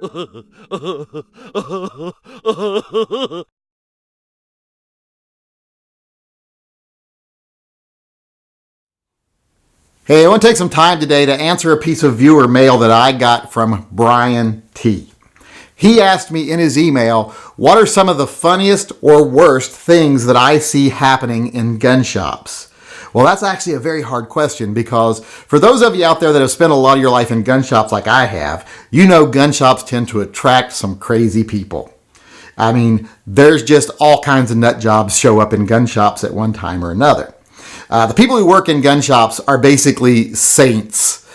Hey, I want to take some time today to answer a piece of viewer mail that I got from Brian T. He asked me in his email, what are some of the funniest or worst things that I see happening in gun shops? Well, that's actually a very hard question because for those of you out there that have spent a lot of your life in gun shops like I have, you know gun shops tend to attract some crazy people. I mean, there's just all kinds of nut jobs show up in gun shops at one time or another. The people who work in gun shops are basically saints.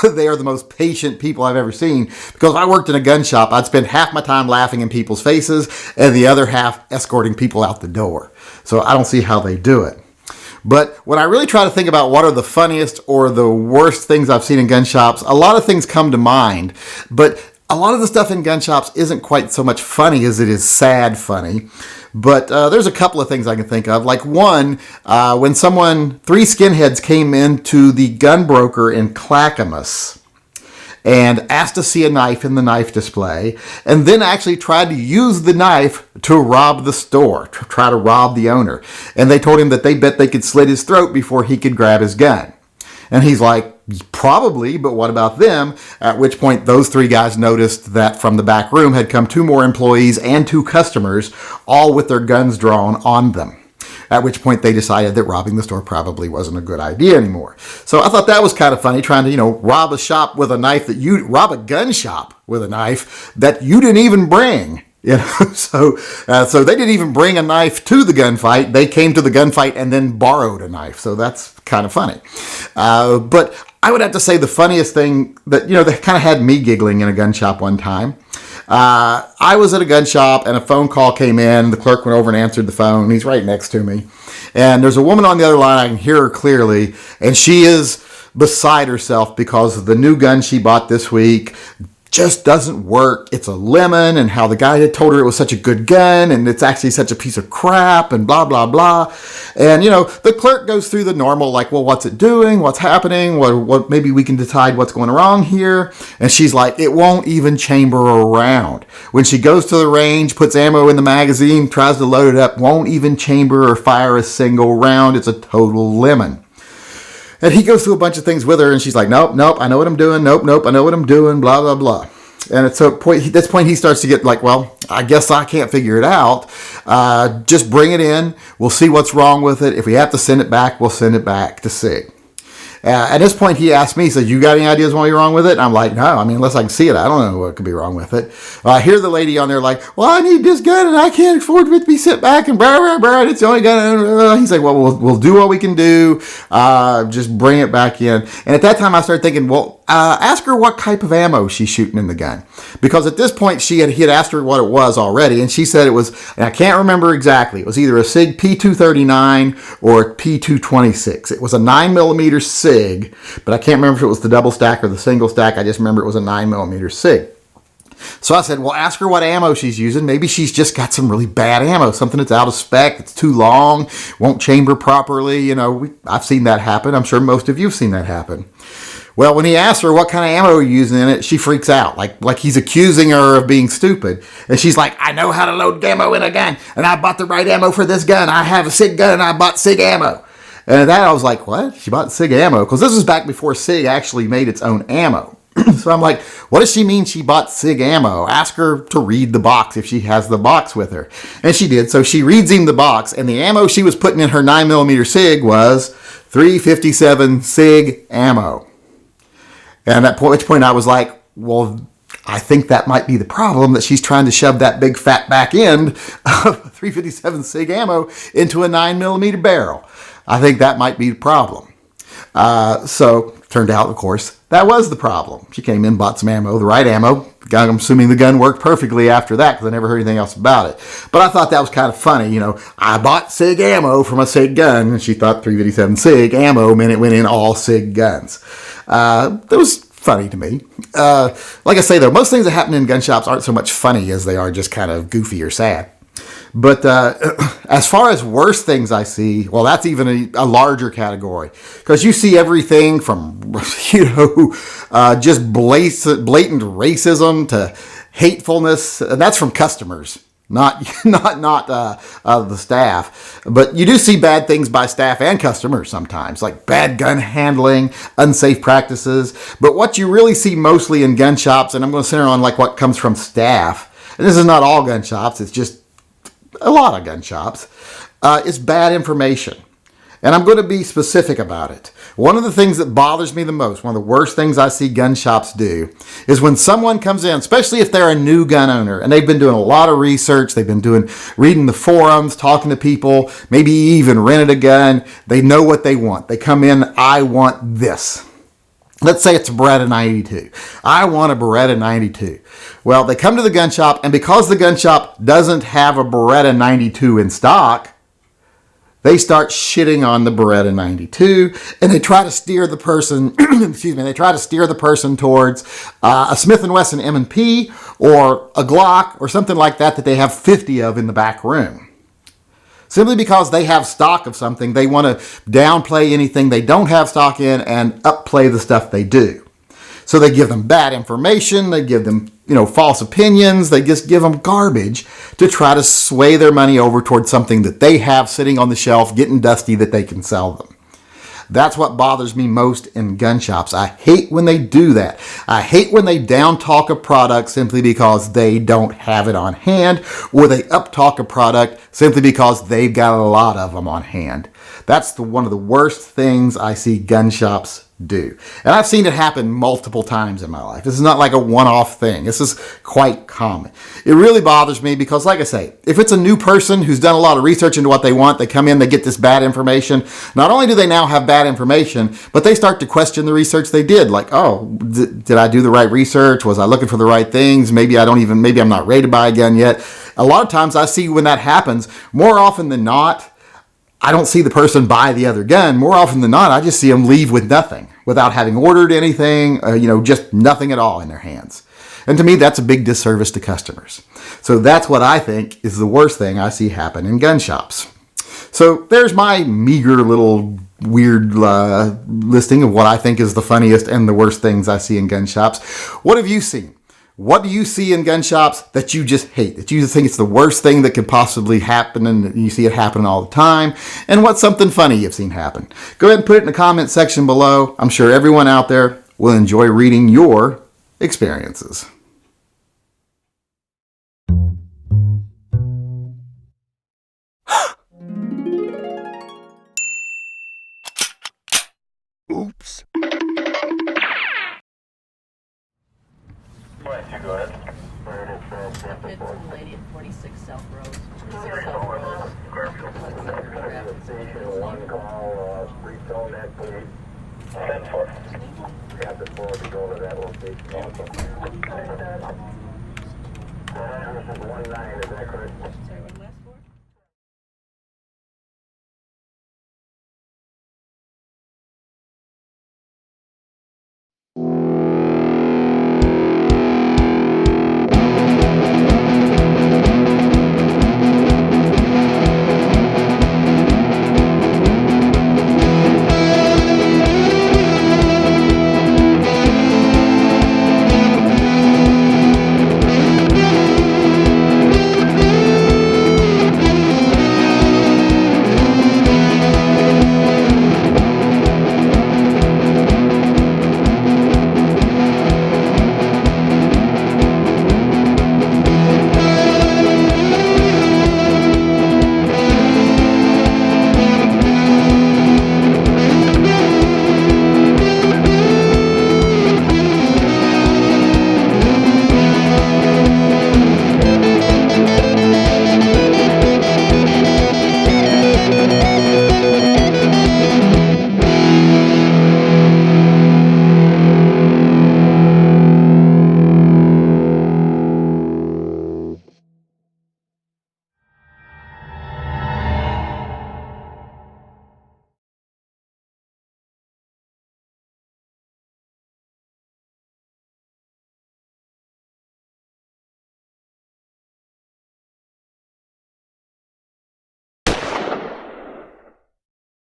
They are the most patient people I've ever seen because if I worked in a gun shop, I'd spend half my time laughing in people's faces and the other half escorting people out the door. So I don't see how they do it. But when I really try to think about what are the funniest or the worst things I've seen in gun shops, a lot of things come to mind. But a lot of the stuff in gun shops isn't quite so much funny as it is sad funny. But there's a couple of things I can think of. Like one, when three skinheads came into the gun broker in Clackamas and asked to see a knife in the knife display, and then actually tried to use the knife to rob the store, to try to rob the owner. And they told him that they bet they could slit his throat before he could grab his gun. And he's like, probably, but what about them? At which point those three guys noticed that from the back room had come two more employees and two customers, all with their guns drawn on them. At which point they decided that robbing the store probably wasn't a good idea anymore. So I thought that was kind of funny, trying to, rob a shop with a knife rob a gun shop with a knife that you didn't even bring. So they didn't even bring a knife to the gunfight. They came to the gunfight and then borrowed a knife. So that's kind of funny. But I would have to say the funniest thing that kind of had me giggling in a gun shop one time. I was at a gun shop and a phone call came in. The clerk went over and answered the phone. He's right next to me. And there's a woman on the other line. I can hear her clearly. And she is beside herself because the new gun she bought this week just doesn't work. It's a lemon, and how the guy had told her it was such a good gun and it's actually such a piece of crap and blah, blah, blah. And, the clerk goes through the normal, like, well, what's it doing? What's happening? What maybe we can decide what's going wrong here. And she's like, it won't even chamber around. When she goes to the range, puts ammo in the magazine, tries to load it up, won't even chamber or fire a single round. It's a total lemon. And he goes through a bunch of things with her, and she's like, nope, I know what I'm doing. Nope, I know what I'm doing, blah, blah, blah. And at this point, he starts to get like, well, I guess I can't figure it out. Just bring it in. We'll see what's wrong with it. If we have to send it back, we'll send it back to SIG. At this point, he asked me, he said, you got any ideas what's wrong with it? And I'm like, no, unless I can see it, I don't know what could be wrong with it. I hear the lady on there like, well, I need this gun and I can't afford it to be sent back and blah, blah, blah. It's the only gun. He's like, well, we'll do what we can do. Just bring it back in. And at that time, I started thinking, well, ask her what type of ammo she's shooting in the gun. Because at this point, he had asked her what it was already. And she said it was, and I can't remember exactly, it was either a SIG P239 or a P226. It was a 9mm SIG, but I can't remember if it was the double stack or the single stack. I just remember it was a 9mm SIG. So I said, well, ask her what ammo she's using. Maybe she's just got some really bad ammo, something that's out of spec, that's too long, won't chamber properly. I've seen that happen. I'm sure most of you have seen that happen. Well, when he asked her what kind of ammo you're using in it, she freaks out, like he's accusing her of being stupid. And she's like, I know how to load ammo in a gun, and I bought the right ammo for this gun. I have a SIG gun, and I bought SIG ammo. And at that, I was like, what? She bought SIG ammo? Because this was back before SIG actually made its own ammo. So I'm like, what does she mean she bought SIG ammo? Ask her to read the box if she has the box with her. And she did. So she reads him the box, and the ammo she was putting in her 9mm SIG was 357 SIG ammo. And at which point I was like, well, I think that might be the problem, that she's trying to shove that big fat back end of 357 SIG ammo into a 9mm barrel. I think that might be the problem. So turned out, of course, that was the problem. She came in, bought some ammo, the right ammo. I'm assuming the gun worked perfectly after that because I never heard anything else about it. But I thought that was kind of funny. I bought SIG ammo from a SIG gun, and she thought 357 SIG ammo meant it went in all SIG guns. That was funny to me. Like I say, though, most things that happen in gun shops aren't so much funny as they are just kind of goofy or sad. But as far as worst things I see, well, that's even a larger category. Because you see everything from, just blatant racism to hatefulness, and that's from customers, not the staff. But you do see bad things by staff and customers sometimes, like bad gun handling, unsafe practices. But what you really see mostly in gun shops, and I'm going to center on like what comes from staff, and this is not all gun shops, it's just a lot of gun shops, is bad information. And I'm going to be specific about it. One of the things that bothers me the most, one of the worst things I see gun shops do, is when someone comes in, especially if they're a new gun owner, and they've been doing a lot of research, they've been reading the forums, talking to people, maybe even rented a gun, they know what they want. They come in, I want this. Let's say it's a Beretta 92. I want a Beretta 92. Well, they come to the gun shop, and because the gun shop doesn't have a Beretta 92 in stock, they start shitting on the Beretta 92, and they try to steer the person, towards a Smith & Wesson M&P or a Glock or something like that they have 50 of in the back room. Simply because they have stock of something, they want to downplay anything they don't have stock in and upplay the stuff they do. So they give them bad information, they give them false opinions, they just give them garbage to try to sway their money over towards something that they have sitting on the shelf, getting dusty, that they can sell them. That's what bothers me most in gun shops. I hate when they do that. I hate when they down talk a product simply because they don't have it on hand, or they up talk a product simply because they've got a lot of them on hand. That's one of the worst things I see gun shops do. And I've seen it happen multiple times in my life. This is not like a one-off thing. This is quite common. It really bothers me because, like I say, if it's a new person who's done a lot of research into what they want, they come in, they get this bad information. Not only do they now have bad information, but they start to question the research they did. Like, oh, did I do the right research? Was I looking for the right things? Maybe I'm not ready to buy a gun yet. A lot of times I see when that happens, more often than not, I don't see the person buy the other gun. More often than not, I just see them leave with nothing, without having ordered anything, just nothing at all in their hands. And to me, that's a big disservice to customers. So that's what I think is the worst thing I see happen in gun shops. So there's my meager little weird listing of what I think is the funniest and the worst things I see in gun shops. What have you seen? What do you see in gun shops that you just hate, that you just think it's the worst thing that could possibly happen and you see it happening all the time? And what's something funny you've seen happen? Go ahead and put it in the comment section below. I'm sure everyone out there will enjoy reading your experiences. Oops. Go ahead. It's a lady at 46 South Road. 46 South Road. Station 1 call, retone that please. 10-4. Captain 4 to go to that location also. This is 1-9, is that correct? Sorry,